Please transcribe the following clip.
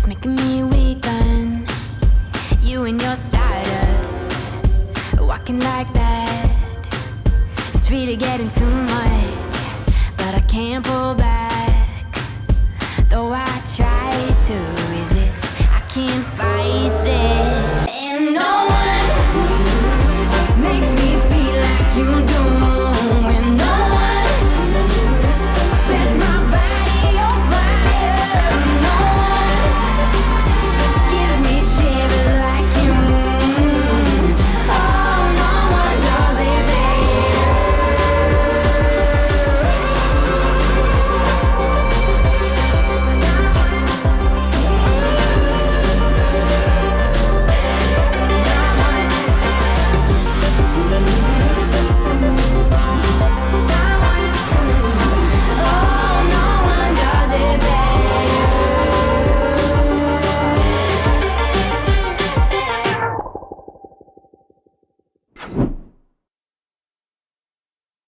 It's making me weaken. You and your stardust, walking like that. It's really getting too much, but I can't pull back. Though I try to resist, I can't fight this. And no one makes me feel like you do. And no one sets my body on fire. No one gives me shivers like you. Oh, no one does it better.